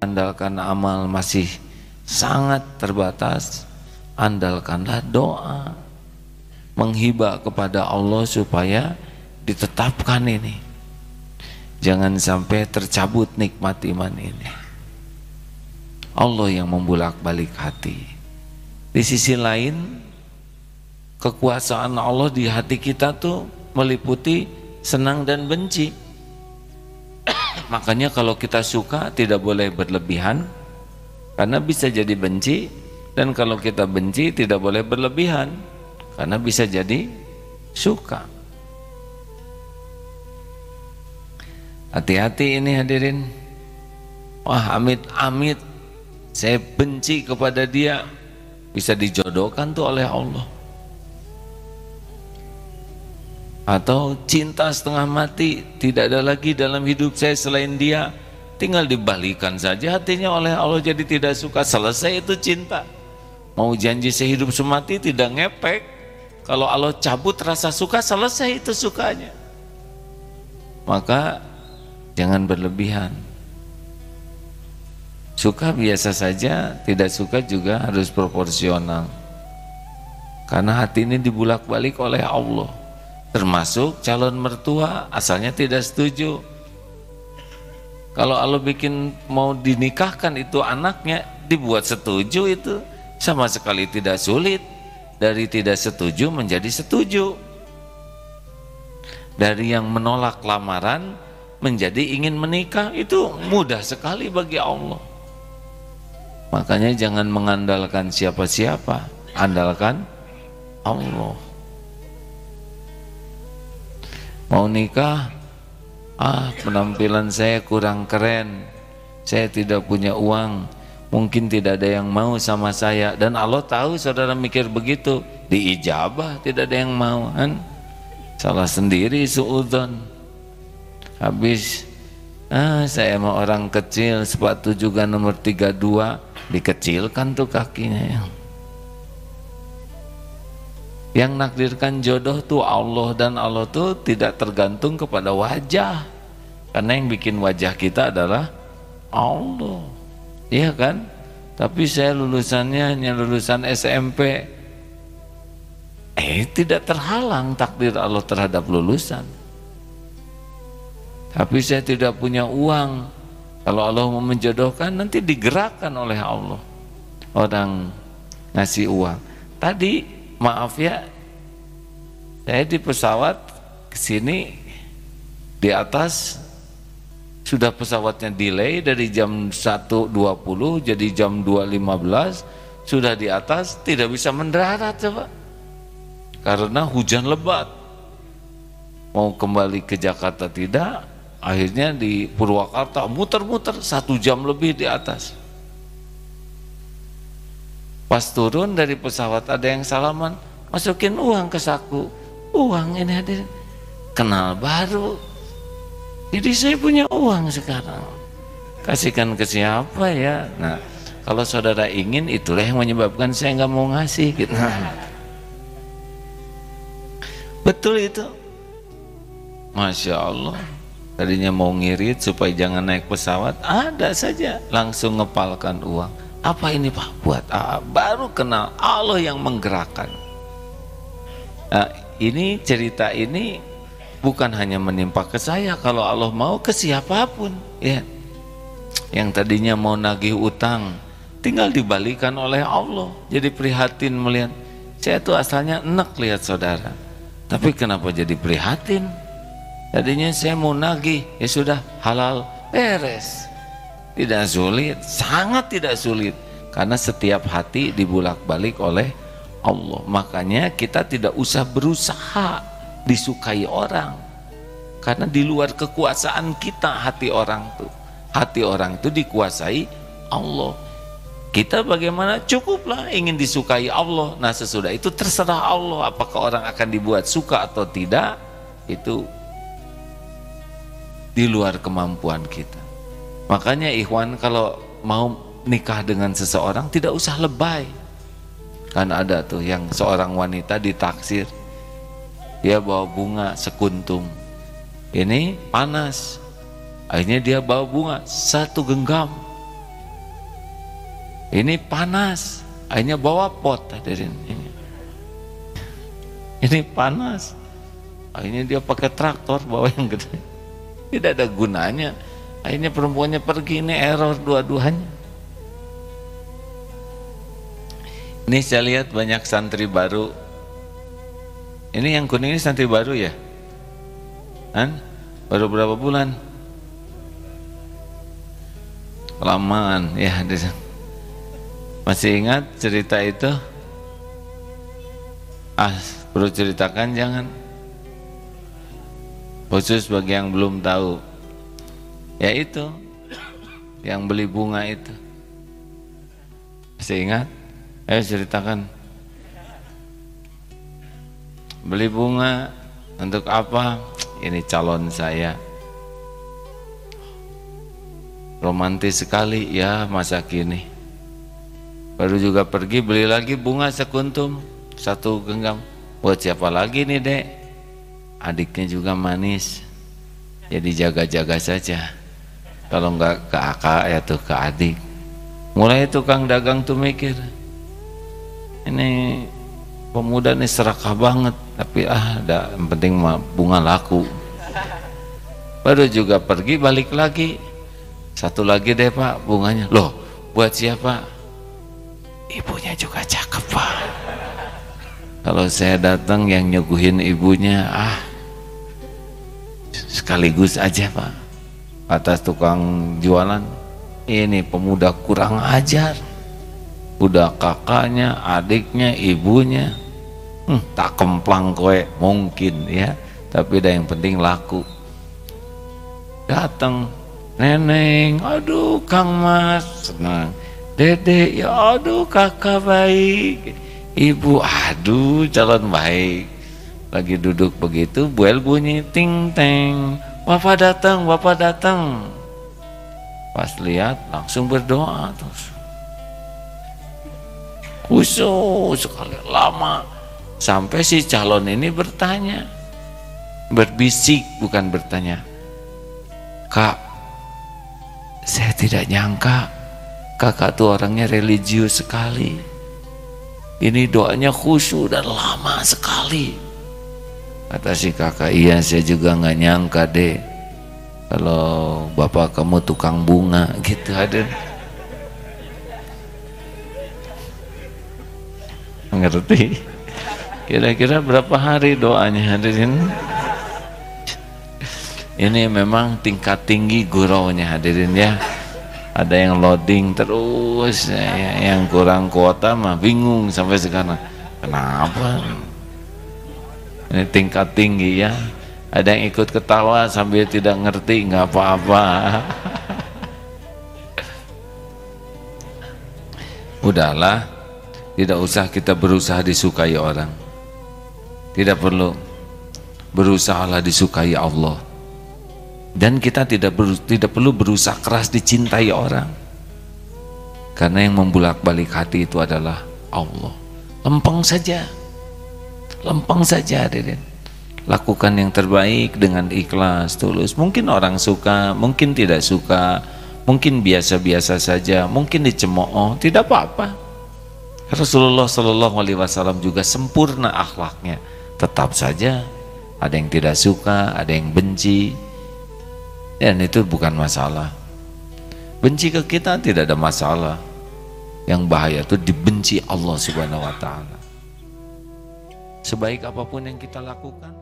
andalkan amal masih sangat terbatas, andalkanlah doa, menghibah kepada Allah supaya ditetapkan ini. Jangan sampai tercabut nikmat iman ini. Allah yang membulak-balik hati. Di sisi lain, kekuasaan Allah di hati kita tuh meliputi senang dan benci. Makanya kalau kita suka tidak boleh berlebihan, karena bisa jadi benci, dan kalau kita benci tidak boleh berlebihan, karena bisa jadi suka. Hati-hati ini hadirin. Wah, amit-amit saya benci kepada dia, bisa dijodohkan tuh oleh Allah. Atau cinta setengah mati, tidak ada lagi dalam hidup saya selain dia, tinggal dibalikan saja hatinya oleh Allah jadi tidak suka, selesai itu cinta. Mau janji sehidup semati tidak ngepek, kalau Allah cabut rasa suka, selesai itu sukanya. Maka jangan berlebihan. Suka biasa saja, tidak suka juga harus proporsional. Karena hati ini dibulak-balik oleh Allah. Termasuk calon mertua asalnya tidak setuju. Kalau Allah bikin mau dinikahkan itu anaknya, dibuat setuju, itu sama sekali tidak sulit. Dari tidak setuju menjadi setuju. Dari yang menolak lamaran menjadi ingin menikah, itu mudah sekali bagi Allah. Makanya jangan mengandalkan siapa-siapa, andalkan Allah. Mau nikah, penampilan saya kurang keren, saya tidak punya uang, mungkin tidak ada yang mau sama saya, dan Allah tahu saudara mikir begitu, diijabah tidak ada yang mau, kan? Salah sendiri suudzon. Habis saya mau orang kecil, sepatu juga nomor 32, dikecilkan tuh kakinya. Yang nakdirkan jodoh tuh Allah, dan Allah tuh tidak tergantung kepada wajah, karena yang bikin wajah kita adalah Allah, iya kan? Tapi saya lulusannya hanya lulusan SMP, tidak terhalang takdir Allah terhadap lulusan. Tapi saya tidak punya uang, kalau Allah mau menjodohkan nanti digerakkan oleh Allah, orang ngasih uang. Tadi maaf ya, saya di pesawat kesini, di atas sudah pesawatnya delay dari jam 1.20 jadi jam 2.15, sudah di atas tidak bisa mendarat coba, karena hujan lebat. Mau kembali ke Jakarta tidak, akhirnya di Purwakarta muter-muter 1 jam lebih di atas. Pas turun dari pesawat ada yang salaman, masukin uang ke saku. Uang ini hadir, kenal baru. Jadi saya punya uang sekarang. Kasihkan ke siapa ya? Nah, kalau saudara ingin, itulah yang menyebabkan saya nggak mau ngasih gitu. Betul itu. Masya Allah. Tadinya mau ngirit supaya jangan naik pesawat, ada saja langsung ngepalkan uang. Apa ini Pak? Buat baru kenal Allah yang menggerakkan. Nah, ini cerita ini bukan hanya menimpa ke saya, kalau Allah mau ke siapapun ya. Yang tadinya mau nagih utang tinggal dibalikan oleh Allah. Jadi prihatin melihat, saya tuh asalnya enak lihat saudara, tapi kenapa jadi prihatin? Tadinya saya mau nagih, ya sudah halal, beres. Tidak sulit, sangat tidak sulit, karena setiap hati dibulak-balik oleh Allah. Makanya kita tidak usah berusaha disukai orang, karena di luar kekuasaan kita hati orang tuh. Hati orang itu dikuasai Allah. Kita bagaimana? Cukuplah ingin disukai Allah. Nah sesudah itu terserah Allah, apakah orang akan dibuat suka atau tidak, itu di luar kemampuan kita. Makanya ikhwan, kalau mau nikah dengan seseorang tidak usah lebay. Kan ada tuh yang seorang wanita ditaksir, dia bawa bunga sekuntum, ini panas, akhirnya dia bawa bunga 1 genggam, Ini panas, akhirnya bawa pot hadirin. Ini panas, akhirnya dia pakai traktor bawa yang gede. Tidak ada gunanya. Akhirnya perempuannya pergi, ini error dua-duanya. Ini saya lihat banyak santri baru. Ini yang kuning ini santri baru ya? Kan? Baru berapa bulan? Kelamaan ya. Masih ingat cerita itu? Perlu ceritakan jangan? Khusus bagi yang belum tahu. Ya itu, yang beli bunga itu. Masih ingat? Ayo ceritakan. Beli bunga untuk apa? Ini calon saya. Romantis sekali ya masa kini. Baru juga pergi beli lagi bunga sekuntum, 1 genggam. Buat siapa lagi nih dek? Adiknya juga manis. Jadi jaga-jaga saja. Kalau enggak ke kakak ya tuh ke adik. Mulai tukang dagang tuh mikir, ini pemuda nih serakah banget, tapi yang penting bunga laku. Baru juga pergi balik lagi, 1 lagi deh pak bunganya. Loh buat siapa? Ibunya juga cakep pak. Kalau saya datang yang nyuguhin ibunya sekaligus aja pak. Atas tukang jualan, ini pemuda kurang ajar. Udah kakaknya, adiknya, ibunya, tak kemplang kowe mungkin ya, tapi dah yang penting laku. Datang neneng, aduh Kang Mas senang, dede ya aduh kakak baik, ibu aduh calon baik. Lagi duduk begitu, bel bunyi ting teng, bapak datang, bapak datang. Pas lihat langsung berdoa terus. Khusyuk sekali, lama. Sampai si calon ini bertanya, berbisik bukan bertanya. Kak, saya tidak nyangka kakak tuh orangnya religius sekali. Ini doanya khusyuk dan lama sekali. Kata si kakak, iya saya juga nggak nyangka deh kalau bapak kamu tukang bunga gitu. Ada ngerti? Kira-kira berapa hari doanya hadirin? Ini memang tingkat tinggi guraunya hadirin ya. Ada yang loading terus ya, yang kurang kuota mah bingung sampai sekarang. Kenapa? Ini tingkat tinggi ya. Ada yang ikut ketawa sambil tidak ngerti, nggak apa-apa. Udahlah, tidak usah kita berusaha disukai orang. Tidak perlu. Berusahalah disukai Allah. Dan kita tidak perlu berusaha keras dicintai orang. Karena yang membulak-balik hati itu adalah Allah. Lempeng saja. Lempeng saja hadirin. Lakukan yang terbaik dengan ikhlas, tulus. Mungkin orang suka, mungkin tidak suka, mungkin biasa-biasa saja, mungkin dicemooh, tidak apa-apa. Rasulullah SAW juga sempurna akhlaknya. Tetap saja ada yang tidak suka, ada yang benci, dan itu bukan masalah. Benci ke kita tidak ada masalah. Yang bahaya itu dibenci Allah Subhanahu wa Ta'ala. Sebaik apapun yang kita lakukan,